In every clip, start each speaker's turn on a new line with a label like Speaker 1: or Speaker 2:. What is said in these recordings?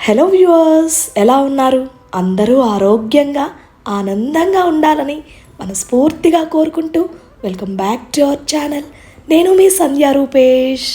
Speaker 1: Hello viewers, ఎలా ఉన్నారు? అందరూ ఆరోగ్యంగా ఆనందంగా ఉండాలని మనస్ఫూర్తిగా కోరుకుంటూ welcome back to our channel. నేను మీ సంధ్యా రూపేష్.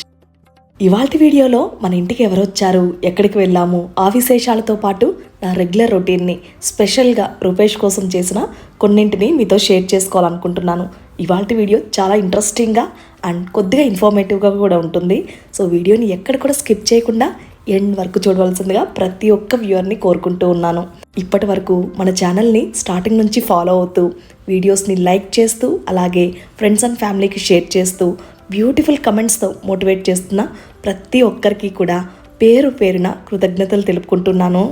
Speaker 1: ఇవాల్టి వీడియోలో మన ఇంటికి ఎవరు వచ్చారు, ఎక్కడికి వెళ్ళాము, ఆ విశేషాలతో పాటు నా రెగ్యులర్ రొటీన్ని స్పెషల్గా రూపేష్ కోసం చేసిన కొన్నింటిని మీతో షేర్ చేసుకోవాలనుకుంటున్నాను. ఇవాల్టి వీడియో చాలా ఇంట్రెస్టింగ్గా అండ్ కొద్దిగా ఇన్ఫర్మేటివ్గా కూడా ఉంటుంది. సో వీడియోని ఎక్కడ కూడా స్కిప్ చేయకుండా ఎండ్ వరకు చూడవలసిందిగా ప్రతి ఒక్క వ్యూవర్ని కోరుకుంటూ ఉన్నాను. ఇప్పటి వరకు మన ఛానల్ని స్టార్టింగ్ నుంచి ఫాలో అవుతూ వీడియోస్ని లైక్ చేస్తూ అలాగే ఫ్రెండ్స్ అండ్ ఫ్యామిలీకి షేర్ చేస్తూ బ్యూటిఫుల్ కమెంట్స్తో మోటివేట్ చేస్తున్న ప్రతి ఒక్కరికి కూడా పేరు పేరున కృతజ్ఞతలు తెలుపుకుంటున్నాను.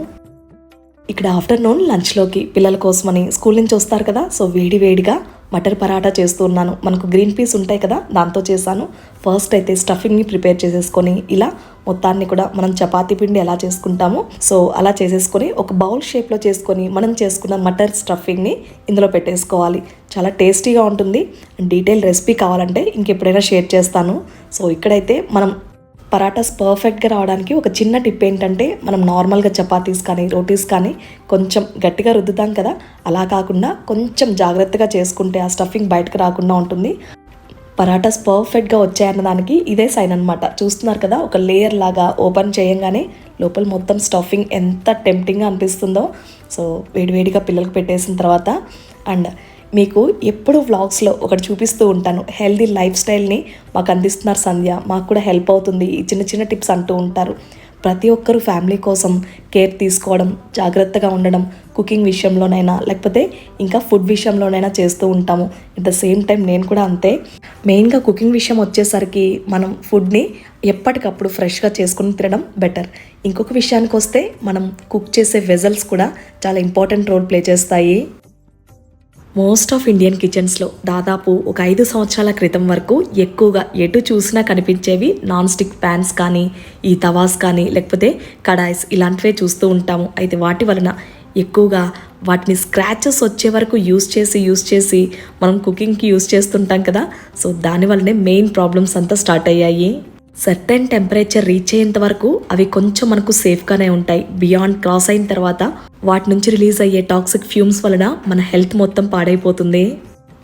Speaker 1: ఇక్కడ ఆఫ్టర్నూన్ లంచ్లోకి పిల్లల కోసమని స్కూల్ నుంచి వస్తారు కదా, సో వేడిగా మటర్ పరాటా చేస్తూ ఉన్నాను. మనకు గ్రీన్ పీస్ ఉంటాయి కదా, దాంతో చేశాను. ఫస్ట్ అయితే స్టఫింగ్ని ప్రిపేర్ చేసేసుకొని ఇలా మొత్తాన్ని కూడా మనం చపాతీ పిండి ఎలా చేసుకుంటామో సో అలా చేసేసుకొని ఒక బౌల్ షేప్లో చేసుకొని మనం చేసుకున్న మటర్ స్టఫింగ్ని ఇందులో పెట్టేసుకోవాలి. చాలా టేస్టీగా ఉంటుంది. డీటెయిల్ రెసిపీ కావాలంటే ఇంకెప్పుడైనా షేర్ చేస్తాను. సో ఇక్కడైతే మనం పరాటాస్ పర్ఫెక్ట్గా రావడానికి ఒక చిన్న టిప్ ఏంటంటే, మనం నార్మల్గా చపాతీస్ కానీ రోటీస్ కానీ కొంచెం గట్టిగా రుద్దుతాం కదా, అలా కాకుండా కొంచెం జాగ్రత్తగా చేసుకుంటే ఆ స్టఫింగ్ బయటకు రాకుండా ఉంటుంది. పరాటాస్ పర్ఫెక్ట్గా వచ్చాయన్న దానికి ఇదే సైన్ అనమాట. చూస్తున్నారు కదా, ఒక లేయర్ లాగా ఓపెన్ చేయంగానే లోపల మొత్తం స్టఫింగ్ ఎంత టెంప్టింగ్గా అనిపిస్తుందో. సో వేడిగా పిల్లలకు పెట్టేసిన తర్వాత అండ్ మీకు ఎప్పుడు వ్లాగ్స్లో ఒకటి చూపిస్తూ ఉంటాను, హెల్దీ లైఫ్ స్టైల్ని మాకు అందిస్తున్నారు సంధ్య, మాకు కూడా హెల్ప్ అవుతుంది ఈ చిన్న చిన్న అంటూ ఉంటారు. ప్రతి ఒక్కరూ ఫ్యామిలీ కోసం కేర్ తీసుకోవడం, జాగ్రత్తగా ఉండడం, కుకింగ్ విషయంలోనైనా లేకపోతే ఇంకా ఫుడ్ విషయంలోనైనా చేస్తూ ఉంటాము. ఎట్ ద సేమ్ టైం నేను కూడా అంతే. మెయిన్గా కుకింగ్ విషయం వచ్చేసరికి మనం ఫుడ్ని ఎప్పటికప్పుడు ఫ్రెష్గా చేసుకుని తినడం బెటర్. ఇంకొక విషయానికి వస్తే మనం కుక్ చేసే వెజల్స్ కూడా చాలా ఇంపార్టెంట్ రోల్ ప్లే చేస్తాయి. మోస్ట్ ఆఫ్ ఇండియన్ కిచెన్స్లో దాదాపు ఒక 5 సంవత్సరాల క్రితం వరకు ఎక్కువగా ఎటు చూసినా కనిపించేవి నాన్ స్టిక్ ప్యాన్స్ కానీ, ఈ తవాస్ కానీ, లేకపోతే కడాయిస్ ఇలాంటివే చూస్తూ ఉంటాము. అయితే వాటి వలన ఎక్కువగా వాటిని స్క్రాచెస్ వచ్చే వరకు యూస్ చేసి మనం కుకింగ్కి యూస్ చేస్తుంటాం కదా, సో దానివల్లనే మెయిన్ ప్రాబ్లమ్స్ అంతా స్టార్ట్ అయ్యాయి. సర్టెన్ టెంపరేచర్ రీచ్ అయ్యేంత వరకు అవి కొంచెం మనకు సేఫ్గానే ఉంటాయి. బియాండ్ క్రాస్ అయిన తర్వాత వాటి నుంచి రిలీజ్ అయ్యే టాక్సిక్ ఫ్యూమ్స్ వలన మన హెల్త్ మొత్తం పాడైపోతుంది.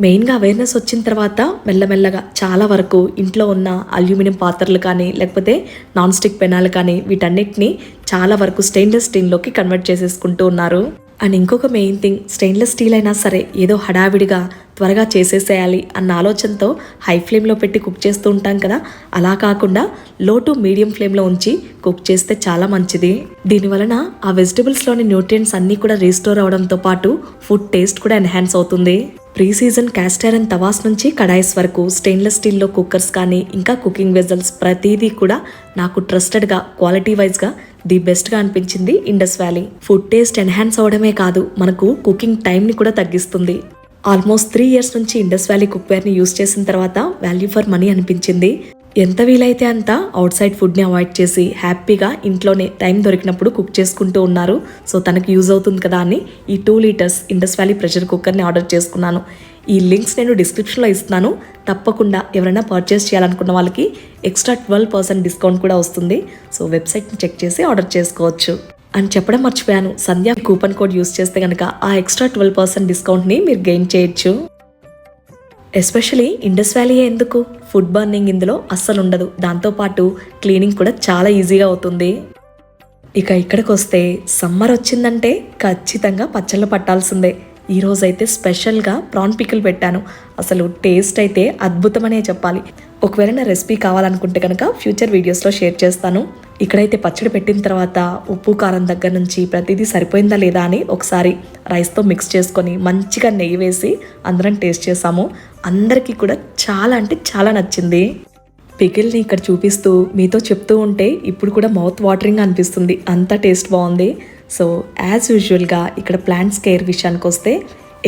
Speaker 1: మెయిన్గా అవేర్నెస్ వచ్చిన తర్వాత మెల్లమెల్లగా చాలా వరకు ఇంట్లో ఉన్న అల్యూమినియం పాత్రలు కానీ లేకపోతే నాన్ స్టిక్ పెనాలు కానీ వీటన్నిటిని చాలా వరకు స్టెయిన్లెస్ స్టీల్లోకి కన్వర్ట్ చేసేసుకుంటూ ఉన్నారు. అండ్ ఇంకొక మెయిన్ థింగ్, స్టెయిన్లెస్ స్టీల్ అయినా సరే ఏదో హడావిడిగా త్వరగా చేసేసేయాలి అన్న ఆలోచనతో హై ఫ్లేమ్లో పెట్టి కుక్ చేస్తూ ఉంటాం కదా, అలా కాకుండా లో టు మీడియం ఫ్లేమ్లో ఉంచి కుక్ చేస్తే చాలా మంచిది. దీనివలన ఆ వెజిటబుల్స్లోని న్యూట్రియంట్స్ అన్నీ కూడా రీస్టోర్ అవడంతో పాటు ఫుడ్ టేస్ట్ కూడా ఎన్హాన్స్ అవుతుంది. Pre season cast iron tawas నుంచి కడాయిస్ వరకు స్టెయిన్లెస్ స్టీల్లో కుక్కర్స్ కానీ ఇంకా కుకింగ్ వెజల్స్ ప్రతిదీ కూడా నాకు ట్రస్టెడ్గా క్వాలిటీ వైజ్గా ది బెస్ట్గా అనిపించింది Indus Valley. Food taste enhance అవడమే కాదు, మనకు కుకింగ్ టైంని కూడా తగ్గిస్తుంది. ఆల్మోస్ట్ 3 years నుంచి ఇండస్ వ్యాలీ కుక్వేర్ని యూస్ చేసిన తర్వాత వాల్యూ ఫర్ మనీ అనిపించింది. ఎంత వీలైతే అంత అవుట్ సైడ్ ఫుడ్ని అవాయిడ్ చేసి హ్యాపీగా ఇంట్లోనే టైం దొరికినప్పుడు కుక్ చేసుకుంటూ ఉన్నారు. సో తనకు యూజ్ అవుతుంది కదా అని ఈ 2 liters ఇండస్ వ్యాలీ ప్రెషర్ కుక్కర్ని ఆర్డర్ చేసుకున్నాను. ఈ లింక్స్ నేను డిస్క్రిప్షన్లో ఇస్తున్నాను. తప్పకుండా ఎవరైనా పర్చేస్ చేయాలనుకున్న వాళ్ళకి ఎక్స్ట్రా 12% డిస్కౌంట్ కూడా వస్తుంది. సో వెబ్సైట్ని చెక్ చేసి ఆర్డర్ చేసుకోవచ్చు. అని చెప్పడం మర్చిపోయాను, సంధ్య కూపన్ కోడ్ యూస్ చేస్తే కనుక ఆ ఎక్స్ట్రా 12% డిస్కౌంట్ని మీరు గెయిన్ చేయొచ్చు. ఎస్పెషలీ ఇండస్ వ్యాలీ ఎందుకు, ఫుడ్ బర్నింగ్ ఇందులో అస్సలు ఉండదు. దాంతోపాటు క్లీనింగ్ కూడా చాలా ఈజీగా అవుతుంది. ఇక ఇక్కడికి వస్తే సమ్మర్ వచ్చిందంటే ఖచ్చితంగా పచ్చళ్ళు పట్టాల్సిందే. ఈరోజైతే స్పెషల్గా ప్రాన్ పికిల్ పెట్టాను. అసలు టేస్ట్ అయితే అద్భుతమనే చెప్పాలి. ఒకవేళ నా రెసిపీ కావాలనుకుంటే కనుక ఫ్యూచర్ వీడియోస్లో షేర్ చేస్తాను. ఇక్కడైతే పచ్చడి పెట్టిన తర్వాత ఉప్పు కారం దగ్గర నుంచి ప్రతిదీ సరిపోయిందా లేదా అని ఒకసారి రైస్తో మిక్స్ చేసుకొని మంచిగా నెయ్యి వేసి అందరం టేస్ట్ చేసాము. అందరికీ కూడా చాలా అంటే చాలా నచ్చింది. పికిల్ని ఇక్కడ చూపిస్తూ మీతో చెప్తూ ఉంటే ఇప్పుడు కూడా మౌత్ వాటరింగ్ అనిపిస్తుంది, అంత టేస్ట్ బాగుంది. సో యాజ్ యూజువల్గా ఇక్కడ ప్లాంట్స్ కేర్ విషయానికి వస్తే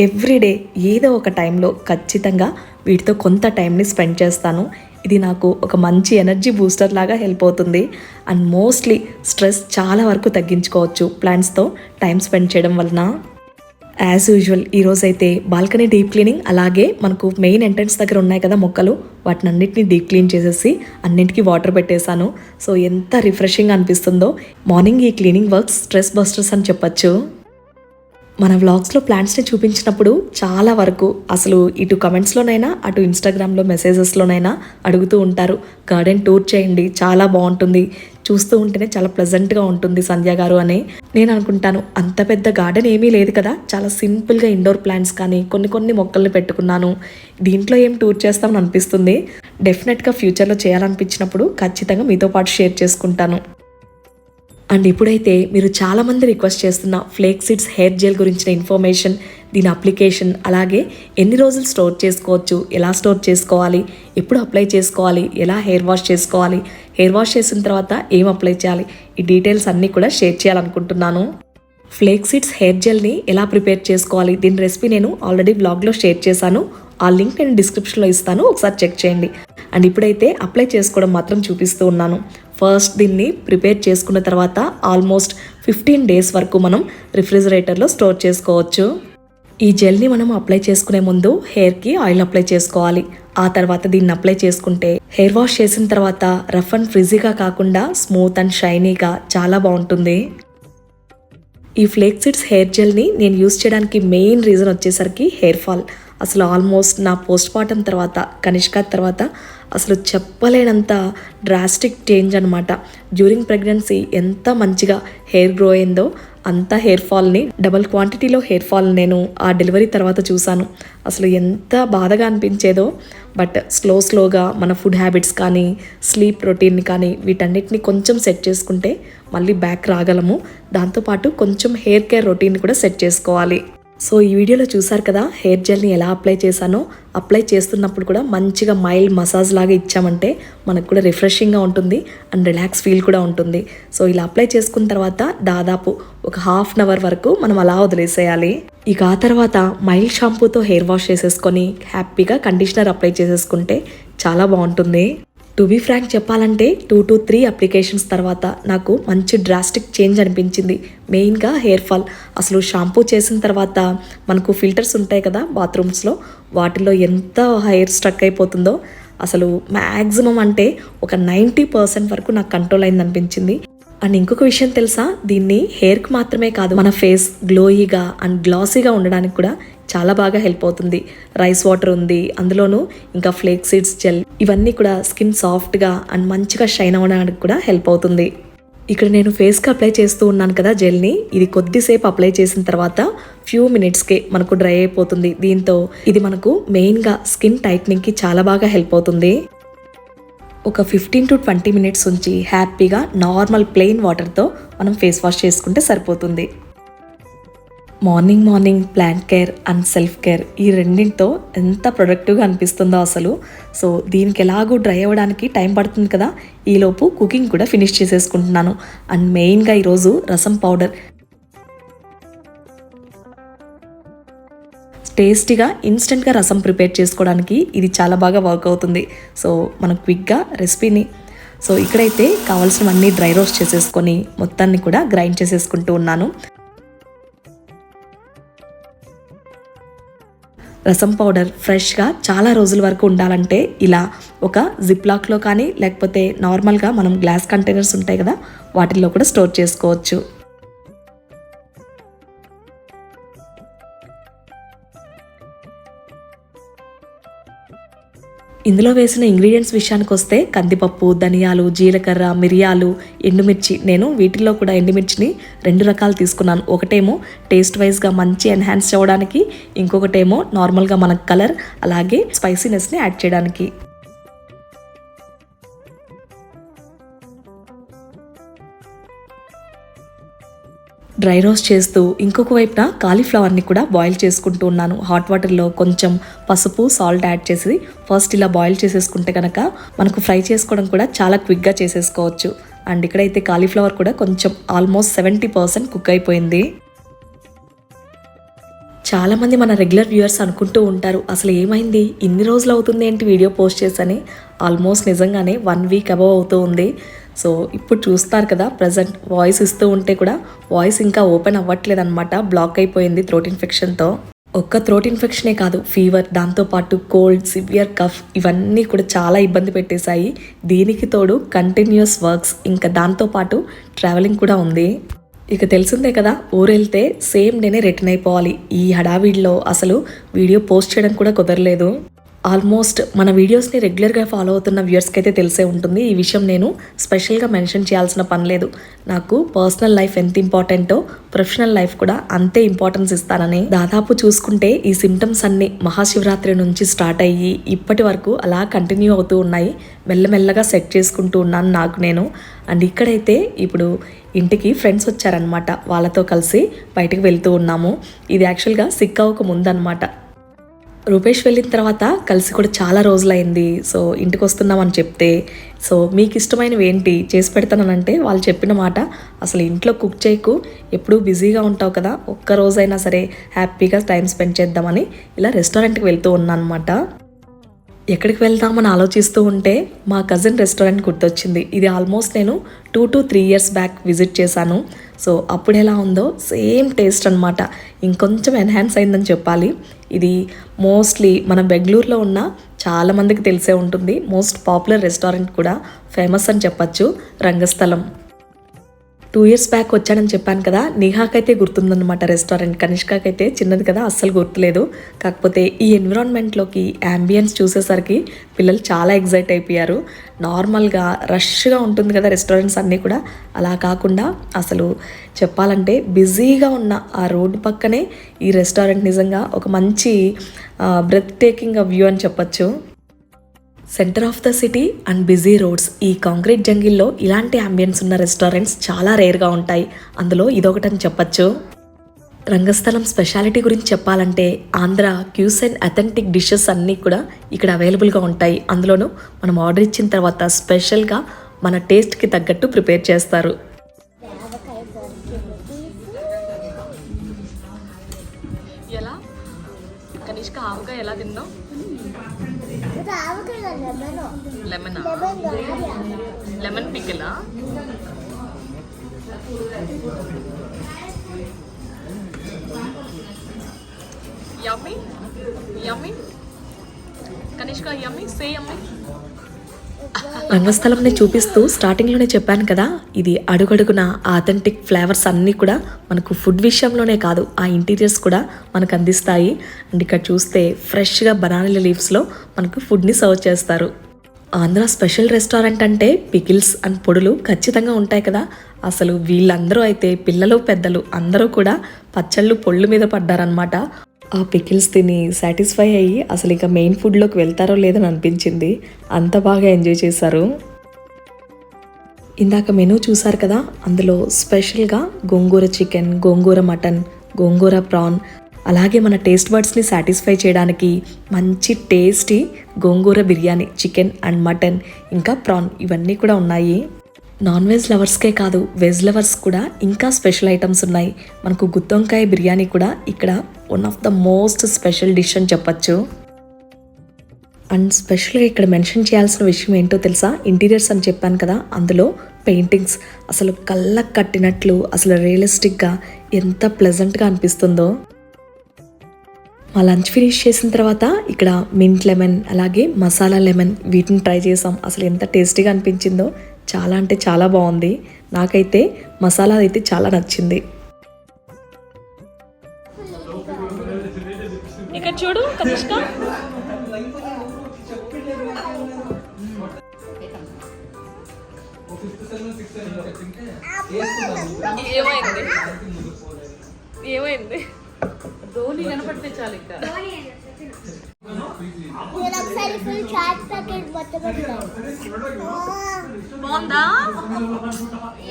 Speaker 1: ఎవ్రీడే ఏదో ఒక టైంలో ఖచ్చితంగా వీటితో కొంత టైంని స్పెండ్ చేస్తాను. ఇది నాకు ఒక మంచి ఎనర్జీ బూస్టర్ లాగా హెల్ప్ అవుతుంది. అండ్ మోస్ట్లీ స్ట్రెస్ చాలా వరకు తగ్గించుకోవచ్చు ప్లాంట్స్తో టైం స్పెండ్ చేయడం వలన. యాజ్ యూజువల్ ఈరోజైతే బాల్కనీ డీప్ క్లీనింగ్, అలాగే మనకు మెయిన్ ఎంట్రన్స్ దగ్గర ఉన్నాయి కదా మొక్కలు, వాటిని అన్నింటినీ డీప్ క్లీన్ చేసేసి అన్నింటికి వాటర్ పెట్టేశాను. సో ఎంత రిఫ్రెషింగ్ అనిపిస్తుందో. మార్నింగ్ ఈ క్లీనింగ్ వర్క్స్ స్ట్రెస్ బస్టర్స్ అని చెప్పచ్చు. మన వ్లాగ్స్లో ప్లాంట్స్ని చూపించినప్పుడు చాలా వరకు అసలు ఇటు కమెంట్స్లోనైనా అటు ఇన్స్టాగ్రామ్లో మెసేజెస్లోనైనా అడుగుతూ ఉంటారు, గార్డెన్ టూర్ చేయండి, చాలా బాగుంటుంది, చూస్తూ ఉంటేనే చాలా ప్లెజెంట్గా ఉంటుంది సంధ్య గారు అని. నేను అనుకుంటాను, అంత పెద్ద గార్డెన్ ఏమీ లేదు కదా, చాలా సింపుల్గా ఇండోర్ ప్లాంట్స్ కానీ కొన్ని మొక్కల్ని పెట్టుకున్నాను, దీంట్లో ఏం టూర్ చేస్తామని అనిపిస్తుంది. డెఫినెట్గా ఫ్యూచర్లో చేయాలనిపించినప్పుడు ఖచ్చితంగా మీతో పాటు షేర్ చేసుకుంటాను. అండ్ ఇప్పుడైతే మీరు చాలామంది రిక్వెస్ట్ చేస్తున్న ఫ్లేక్ సీడ్స్ హెయిర్ జెల్ గురించిన ఇన్ఫర్మేషన్, దీని అప్లికేషన్, అలాగే ఎన్ని రోజులు స్టోర్ చేసుకోవచ్చు, ఎలా స్టోర్ చేసుకోవాలి, ఎప్పుడు అప్లై చేసుకోవాలి, ఎలా హెయిర్ వాష్ చేసుకోవాలి, హెయిర్ వాష్ చేసిన తర్వాత ఏం అప్లై చేయాలి, ఈ డీటెయిల్స్ అన్నీ కూడా షేర్ చేయాలనుకుంటున్నాను. ఫ్లేక్ సీడ్స్ హెయిర్ జెల్ని ఎలా ప్రిపేర్ చేసుకోవాలి, దీని రెసిపీ నేను ఆల్రెడీ బ్లాగ్లో షేర్ చేశాను. ఆ లింక్ నేను డిస్క్రిప్షన్లో ఇస్తాను, ఒకసారి చెక్ చేయండి. అండ్ ఇప్పుడైతే అప్లై చేసుకోవడం మాత్రం చూపిస్తూ ఉన్నాను. ఫస్ట్ దీన్ని ప్రిపేర్ చేసుకున్న తర్వాత ఆల్మోస్ట్ 15 డేస్ వరకు మనం రిఫ్రిజిరేటర్లో స్టోర్ చేసుకోవచ్చు. ఈ జెల్ని మనం అప్లై చేసుకునే ముందు హెయిర్కి ఆయిల్ అప్లై చేసుకోవాలి. ఆ తర్వాత దీన్ని అప్లై చేసుకుంటే హెయిర్ వాష్ చేసిన తర్వాత రఫ్ అండ్ ఫ్రిజీగా కాకుండా స్మూత్ అండ్ షైనీగా చాలా బాగుంటుంది. ఈ ఫ్లేక్ సీడ్స్ హెయిర్ జెల్ని నేను యూస్ చేయడానికి మెయిన్ రీజన్ వచ్చేసరికి హెయిర్ ఫాల్. అసలు ఆల్మోస్ట్ నా పోస్ట్ పార్టం తర్వాత, కనిష్క తర్వాత అసలు చెప్పలేనంత డ్రాస్టిక్ చేంజ్ అనమాట. డ్యూరింగ్ ప్రెగ్నెన్సీ ఎంత మంచిగా హెయిర్ గ్రో అయిందో అంత హెయిర్ ఫాల్ని, డబల్ క్వాంటిటీలో హెయిర్ ఫాల్ నేను ఆ డెలివరీ తర్వాత చూశాను. అసలు ఎంత బాధగా అనిపించేదో. బట్ స్లోగా మన ఫుడ్ హ్యాబిట్స్ కానీ, స్లీప్ రొటీన్ని కానీ, వీటన్నిటిని కొంచెం సెట్ చేసుకుంటే మళ్ళీ బ్యాక్ రాగలము. దాంతోపాటు కొంచెం హెయిర్ కేర్ రొటీన్ని కూడా సెట్ చేసుకోవాలి. సో ఈ వీడియోలో చూసారు కదా హెయిర్ జెల్ని ఎలా అప్లై చేశానో. అప్లై చేస్తున్నప్పుడు కూడా మంచిగా మైల్డ్ మసాజ్ లాగా ఇచ్చామంటే మనకు కూడా రిఫ్రెషింగ్గా ఉంటుంది అండ్ రిలాక్స్ ఫీల్ కూడా ఉంటుంది. సో ఇలా అప్లై చేసుకున్న తర్వాత దాదాపు ఒక ½ అన్ అవర్ వరకు మనం అలా వదిలేసేయాలి. ఇక ఆ తర్వాత మైల్డ్ షాంపూతో హెయిర్ వాష్ చేసేసుకొని హ్యాపీగా కండిషనర్ అప్లై చేసేసుకుంటే చాలా బాగుంటుంది. టు బీ ఫ్రాంక్ చెప్పాలంటే 2 to 3 అప్లికేషన్స్ తర్వాత నాకు మంచి డ్రాస్టిక్ చేంజ్ అనిపించింది. మెయిన్గా హెయిర్ ఫాల్. అసలు షాంపూ చేసిన తర్వాత మనకు ఫిల్టర్స్ ఉంటాయి కదా బాత్రూమ్స్లో, వాటిలో ఎంత హెయిర్ స్ట్రక్ అయిపోతుందో. అసలు మ్యాక్సిమం అంటే ఒక 90% వరకు నాకు కంట్రోల్ అయింది అనిపించింది. అండ్ ఇంకొక విషయం తెలుసా, దీన్ని హెయిర్కి మాత్రమే కాదు, మన ఫేస్ గ్లోయీగా అండ్ గ్లాసీగా ఉండడానికి కూడా చాలా బాగా హెల్ప్ అవుతుంది. రైస్ వాటర్ ఉంది అందులోనూ, ఇంకా ఫ్లేక్ సీడ్స్ జెల్, ఇవన్నీ కూడా స్కిన్ సాఫ్ట్గా అండ్ మంచిగా షైన్ అవ్వడానికి కూడా హెల్ప్ అవుతుంది. ఇక్కడ నేను ఫేస్కి అప్లై చేస్తూ ఉన్నాను కదా జెల్ని, ఇది కొద్దిసేపు అప్లై చేసిన తర్వాత ఫ్యూ మినిట్స్కే మనకు డ్రై అయిపోతుంది. దీంతో ఇది మనకు మెయిన్గా స్కిన్ టైట్నింగ్కి చాలా బాగా హెల్ప్ అవుతుంది. ఒక 15 to 20 మినిట్స్ ఉంచి హ్యాపీగా నార్మల్ ప్లెయిన్ వాటర్తో మనం ఫేస్ వాష్ చేసుకుంటే సరిపోతుంది. Morning plant care and self care, ఈ రెండింటితో ఎంత ప్రొడక్టివ్గా అనిపిస్తుందో అసలు. సో దీనికి ఎలాగూ డ్రై అవ్వడానికి టైం పడుతుంది కదా, ఈలోపు కుకింగ్ కూడా ఫినిష్ చేసేసుకుంటున్నాను. అండ్ మెయిన్గా ఈరోజు రసం పౌడర్, టేస్టీగా ఇన్స్టెంట్గా రసం ప్రిపేర్ చేసుకోవడానికి ఇది చాలా బాగా వర్క్ అవుతుంది. సో మనం క్విక్గా రెసిపీని, సో ఇక్కడైతే కావాల్సినవన్నీ డ్రై రోస్ట్ చేసేసుకొని మొత్తాన్ని కూడా గ్రైండ్ చేసేసుకుంటూ ఉన్నాను. రసం పౌడర్ ఫ్రెష్గా చాలా రోజుల వరకు ఉండాలంటే ఇలా ఒక జిప్ లాక్లో కానీ, లేకపోతే నార్మల్గా మనం గ్లాస్ కంటైనర్స్ ఉంటాయి కదా వాటిల్లో కూడా స్టోర్ చేసుకోవచ్చు. ఇందులో వేసిన ఇంగ్రీడియంట్స్ విషయానికి వస్తే కందిపప్పు, ధనియాలు, జీలకర్ర, మిరియాలు, ఎండుమిర్చి. నేను వీటిల్లో కూడా ఎండుమిర్చిని 2 రకాలు తీసుకున్నాను. ఒకటేమో టేస్ట్ వైజ్గా మంచి ఎన్హాన్స్ చేయడానికి, ఇంకొకటేమో నార్మల్గా మనకు కలర్ అలాగే స్పైసీనెస్ని యాడ్ చేయడానికి. డ్రై రోస్ట్ చేస్తూ ఇంకొక వైపున కాలీఫ్లవర్ని కూడా బాయిల్ చేసుకుంటూ ఉన్నాను. హాట్ వాటర్లో కొంచెం పసుపు, సాల్ట్ యాడ్ చేసి ఫస్ట్ ఇలా బాయిల్ చేసేసుకుంటే కనుక మనకు ఫ్రై చేసుకోవడం కూడా చాలా క్విక్గా చేసేసుకోవచ్చు. అండ్ ఇక్కడైతే కాలీఫ్లవర్ కూడా కొంచెం ఆల్మోస్ట్ 70% కుక్ అయిపోయింది. చాలామంది మన రెగ్యులర్ వ్యూవర్స్ అనుకుంటూ ఉంటారు, అసలు ఏమైంది ఇన్ని రోజులు అవుతుంది ఏంటి వీడియో పోస్ట్ చేసని. ఆల్మోస్ట్ నిజంగానే 1 వీక్ అబవ్ అవుతూ ఉంది. సో ఇప్పుడు చూస్తారు కదా ప్రజెంట్ వాయిస్ ఇస్తూ ఉంటే కూడా వాయిస్ ఇంకా ఓపెన్ అవ్వట్లేదు అనమాట, బ్లాక్ అయిపోయింది థ్రోట్ ఇన్ఫెక్షన్తో. ఒక్క థ్రోట్ ఇన్ఫెక్షనే కాదు, ఫీవర్, దాంతోపాటు కోల్డ్, సివియర్ కఫ్ ఇవన్నీ కూడా చాలా ఇబ్బంది పెట్టేశాయి. దీనికి తోడు కంటిన్యూస్ వర్క్స్, ఇంకా దాంతోపాటు ట్రావెలింగ్ కూడా ఉంది. ఇక తెలిసిందే కదా, ఊరు వెళ్తే సేమ్ డేనే రిటర్న్ అయిపోవాలి. ఈ హడావిడిలో అసలు వీడియో పోస్ట్ చేయడం కూడా కుదరలేదు. ఆల్మోస్ట్ మన వీడియోస్ని రెగ్యులర్గా ఫాలో అవుతున్న వ్యూయర్స్కి అయితే తెలిసే ఉంటుంది. ఈ విషయం నేను స్పెషల్గా మెన్షన్ చేయాల్సిన పని లేదు. నాకు పర్సనల్ లైఫ్ ఎంత ఇంపార్టెంటో ప్రొఫెషనల్ లైఫ్ కూడా అంతే ఇంపార్టెన్స్ ఇస్తానని. దాదాపు చూసుకుంటే ఈ సిమ్టమ్స్ అన్ని మహాశివరాత్రి నుంచి స్టార్ట్ అయ్యి ఇప్పటి వరకు అలా కంటిన్యూ అవుతూ ఉన్నాయి. మెల్లమెల్లగా సెట్ చేసుకుంటూ ఉన్నాను నాకు నేను. అండ్ ఇక్కడైతే ఇప్పుడు ఇంటికి ఫ్రెండ్స్ వచ్చారనమాట, వాళ్ళతో కలిసి బయటకు వెళ్తూ ఉన్నాము. ఇది యాక్చువల్గా సిక్ అవ్వక ముందనమాట. రూపేష్ వెళ్ళిన తర్వాత కలిసి కూడా చాలా రోజులైంది. సో ఇంటికి వస్తున్నామని చెప్తే, సో మీకు ఇష్టమైనవి ఏంటి చేసి పెడతానంటే వాళ్ళు చెప్పిన మాట, అసలు ఇంట్లో కుక్ చేయకు, ఎప్పుడూ బిజీగా ఉంటావు కదా, ఒక్క రోజైనా సరే హ్యాపీగా టైం స్పెండ్ చేద్దామని ఇలా రెస్టారెంట్కి వెళ్తూ ఉన్నాను అనమాట. ఎక్కడికి వెళ్దామని ఆలోచిస్తూ ఉంటే మా కజిన్ రెస్టారెంట్ గుర్తొచ్చింది. ఇది ఆల్మోస్ట్ నేను 2 to 3 years బ్యాక్ విజిట్ చేశాను. సో అప్పుడు ఎలా ఉందో సేమ్ టేస్ట్ అనమాట, ఇంకొంచెం ఎన్హాన్స్ అయిందని చెప్పాలి. ఇది మోస్ట్లీ మన బెంగళూరులో ఉన్న చాలామందికి తెలిసే ఉంటుంది. మోస్ట్ పాపులర్ రెస్టారెంట్ కూడా, ఫేమస్ అని చెప్పచ్చు, రంగస్థలం. 2 years బ్యాక్ వచ్చానని చెప్పాను కదా, నిహాకైతే గుర్తుందనమాట రెస్టారెంట్. కనిష్కకైతే చిన్నది కదా అస్సలు గుర్తులేదు. కాకపోతే ఈ ఎన్విరాన్మెంట్లోకి యాంబియన్స్ చూసేసరికి పిల్లలు చాలా ఎగ్జైట్ అయిపోయారు. నార్మల్గా రష్గా ఉంటుంది కదా రెస్టారెంట్స్ అన్నీ కూడా, అలా కాకుండా అసలు చెప్పాలంటే బిజీగా ఉన్న ఆ రోడ్డు పక్కనే ఈ రెస్టారెంట్ నిజంగా ఒక మంచి బ్రెత్ టేకింగ్ వ్యూ అని చెప్పచ్చు. Centre of the city and busy roads, ఈ కాంక్రీట్ జంగిల్లో ఇలాంటి అంబియన్స్ ఉన్న రెస్టారెంట్స్ చాలా రేర్గా ఉంటాయి. అందులో ఇదొకటని చెప్పచ్చు. రంగస్థలం స్పెషాలిటీ గురించి చెప్పాలంటే ఆంధ్ర క్యూసైన్ అథెంటిక్ డిషెస్ అన్నీ కూడా ఇక్కడ అవైలబుల్గా ఉంటాయి. అందులోనూ మనం ఆర్డర్ ఇచ్చిన తర్వాత స్పెషల్గా మన టేస్ట్కి తగ్గట్టు ప్రిపేర్ చేస్తారు. ఎలా కనిష్క ఆవుగా ఎలా తిన్నావు? లెమన్ పికిలా? యమ్మీ యమ్మీ కనిష్క, యమ్మీ సే యమ్మీ. రంగస్థలంని చూపిస్తూ స్టార్టింగ్లోనే చెప్పాను కదా, ఇది అడుగడుగున ఆథెంటిక్ ఫ్లేవర్స్ అన్నీ కూడా మనకు ఫుడ్ విషయంలోనే కాదు, ఆ ఇంటీరియర్స్ కూడా మనకు అందిస్తాయి. అండ్ ఇక్కడ చూస్తే ఫ్రెష్గా బనానా లీవ్స్లో మనకు ఫుడ్ని సర్వ్ చేస్తారు. ఆంధ్ర స్పెషల్ రెస్టారెంట్ అంటే పికిల్స్ అండ్ పొడులు ఖచ్చితంగా ఉంటాయి కదా. అసలు వీళ్ళందరూ అయితే పిల్లలు పెద్దలు అందరూ కూడా పచ్చళ్ళు పొళ్ళు మీద పడ్డారనమాట. ఆ పికిల్స్ తిని సాటిస్ఫై అయ్యి అసలు ఇక మెయిన్ ఫుడ్లోకి వెళ్తారో లేదని అనిపించింది. అంత బాగా ఎంజాయ్ చేశారు. ఇందాక మెనూ చూసారు కదా, అందులో స్పెషల్గా గోంగూర చికెన్, గోంగూర మటన్, గోంగూర ప్రాన్, అలాగే మన టేస్ట్ బర్డ్స్ని సాటిస్ఫై చేయడానికి మంచి tasty gongura biryani, chicken and mutton, ఇంకా ప్రాన్ ఇవన్నీ కూడా ఉన్నాయి. నాన్ వెజ్ లవర్స్కే కాదు, వెజ్ లవర్స్ కూడా ఇంకా స్పెషల్ ఐటమ్స్ ఉన్నాయి. మనకు గుత్తొంకాయ బిర్యానీ కూడా ఇక్కడ one of the most special dish అని చెప్పచ్చు. అండ్ స్పెషల్గా ఇక్కడ మెన్షన్ చేయాల్సిన విషయం ఏంటో తెలుసా, ఇంటీరియర్స్ అని చెప్పాను కదా, అందులో పెయింటింగ్స్ అసలు కళ్ళకు కట్టినట్లు, అసలు రియలిస్టిక్గా ఎంత ప్లెజెంట్గా అనిపిస్తుందో. మా లంచ్ ఫినిష్ చేసిన తర్వాత ఇక్కడ మింట్ లెమన్ అలాగే మసాలా లెమన్ వీటిని ట్రై చేసాం. అసలు ఎంత టేస్టీగా అనిపించిందో, చాలా అంటే చాలా బాగుంది. నాకైతే మసాలా అయితే చాలా నచ్చింది. ఇక్కడ చూడు కనిష్క, ఏమైంది ఏమైంది ధోని కనపడితే చాలు. ఇంకా బాగుందా?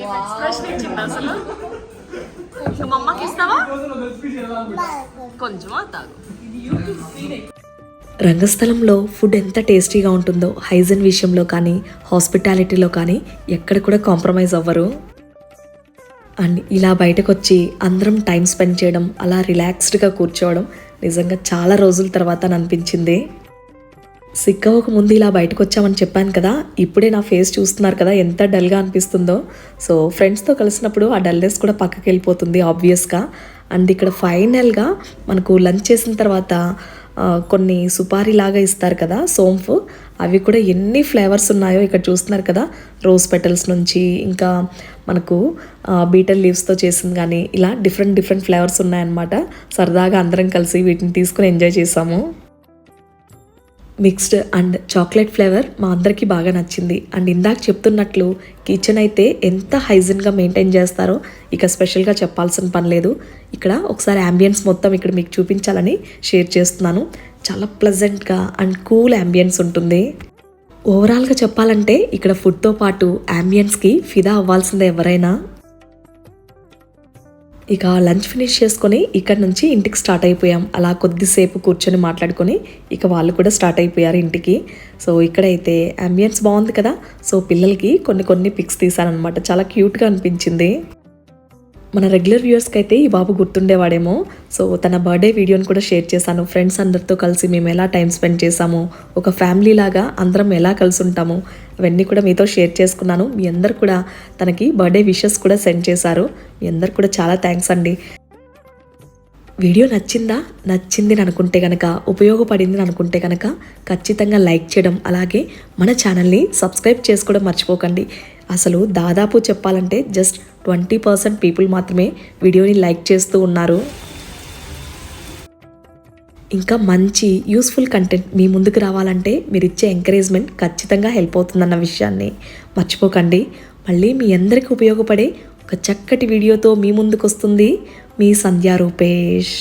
Speaker 1: ఎక్స్ప్రెషన్ ఇచ్చింది అసలు. మా అమ్మకి ఇస్తావా? కొంచెమా తాగు. రంగస్థలంలో ఫుడ్ ఎంత టేస్టీగా ఉంటుందో హైజీన్ విషయంలో కానీ హాస్పిటాలిటీలో కానీ ఎక్కడ కూడా కాంప్రమైజ్ అవ్వరు. అండ్ ఇలా బయటకు వచ్చి అందరం టైం స్పెండ్ చేయడం, అలా రిలాక్స్డ్గా కూర్చోవడం నిజంగా చాలా రోజుల తర్వాత అనిపించింది. సిక్ అవ్వక ముందు ఇలా బయటకు వచ్చామని చెప్పాను కదా, ఇప్పుడే నా ఫేస్ చూస్తున్నారు కదా ఎంత డల్గా అనిపిస్తుందో. సో ఫ్రెండ్స్తో కలిసినప్పుడు ఆ డల్నెస్ కూడా పక్కకి వెళ్ళిపోతుంది ఆబ్వియస్గా. అండ్ ఇక్కడ ఫైనల్గా మనకు లంచ్ చేసిన తర్వాత కొన్ని సుపారీ లాగా ఇస్తారు కదా సోంఫ్, అవి కూడా ఎన్ని ఫ్లేవర్స్ ఉన్నాయో ఇక్కడ చూస్తున్నారు కదా. రోజ్ పెటల్స్ నుంచి ఇంకా మనకు బీటల్ లీవ్స్తో చేసింది కానీ ఇలా డిఫరెంట్ ఫ్లేవర్స్ ఉన్నాయన్నమాట. సరదాగా అందరం కలిసి వీటిని తీసుకుని ఎంజాయ్ చేసాము. మిక్స్డ్ అండ్ చాక్లెట్ ఫ్లేవర్ మా అందరికీ బాగా నచ్చింది. అండ్ ఇందాక చెప్తున్నట్లు కిచెన్ అయితే ఎంత హైజీన్గా మెయింటైన్ చేస్తారో ఇక స్పెషల్గా చెప్పాల్సిన పని లేదు. ఇక్కడ ఒకసారి యాంబియన్స్ మొత్తం ఇక్కడ మీకు చూపించాలని షేర్ చేస్తున్నాను. చాలా ప్లెజెంట్గా అండ్ కూల్ యాంబియన్స్ ఉంటుంది. ఓవరాల్గా చెప్పాలంటే ఇక్కడ ఫుడ్తో పాటు యాంబియన్స్కి ఫిదా అవ్వాల్సిందే ఎవరైనా. ఇక లంచ్ ఫినిష్ చేసుకొని ఇక్కడ నుంచి ఇంటికి స్టార్ట్ అయిపోయాం. అలా కొద్దిసేపు కూర్చొని మాట్లాడుకొని ఇక వాళ్ళు కూడా స్టార్ట్ అయిపోయారు ఇంటికి. సో ఇక్కడైతే అంబియన్స్ బాగుంది కదా. సో పిల్లలకి కొన్ని పిక్స్ తీసానమాట, చాలా క్యూట్గా అనిపించింది. మన రెగ్యులర్ వ్యూవర్స్కి అయితే ఈ బాబు గుర్తుండేవాడేమో. సో తన బర్త్డే వీడియోని కూడా షేర్ చేశాను. ఫ్రెండ్స్ అందరితో కలిసి మేము ఎలా టైం స్పెండ్ చేసాము, ఒక ఫ్యామిలీ లాగా అందరం ఎలా కలిసి ఉంటాము, అవన్నీ కూడా మీతో షేర్ చేసుకున్నాను. మీ అందరు కూడా తనకి బర్త్డే విషెస్ కూడా సెండ్ చేశారు. మీ అందరు కూడా చాలా థ్యాంక్స్ అండి. వీడియో నచ్చింది అనుకుంటే కనుక, ఉపయోగపడింది అనుకుంటే కనుక ఖచ్చితంగా లైక్ చేయడం, అలాగే మన ఛానల్ని సబ్స్క్రైబ్ చేసుకోవడం మర్చిపోకండి. అసలు దాదాపు చెప్పాలంటే జస్ట్ 20% పీపుల్ మాత్రమే వీడియోని లైక్ చేస్తూ ఉన్నారు. ఇంకా మంచి యూస్ఫుల్ కంటెంట్ మీ ముందుకు రావాలంటే మీరు ఇచ్చే ఎంకరేజ్మెంట్ ఖచ్చితంగా హెల్ప్ అవుతుందన్న విషయాన్ని మర్చిపోకండి. మళ్ళీ మీ అందరికీ ఉపయోగపడే ఒక చక్కటి వీడియోతో మీ ముందుకు వస్తుంది మీ సంధ్యా రూపేష్.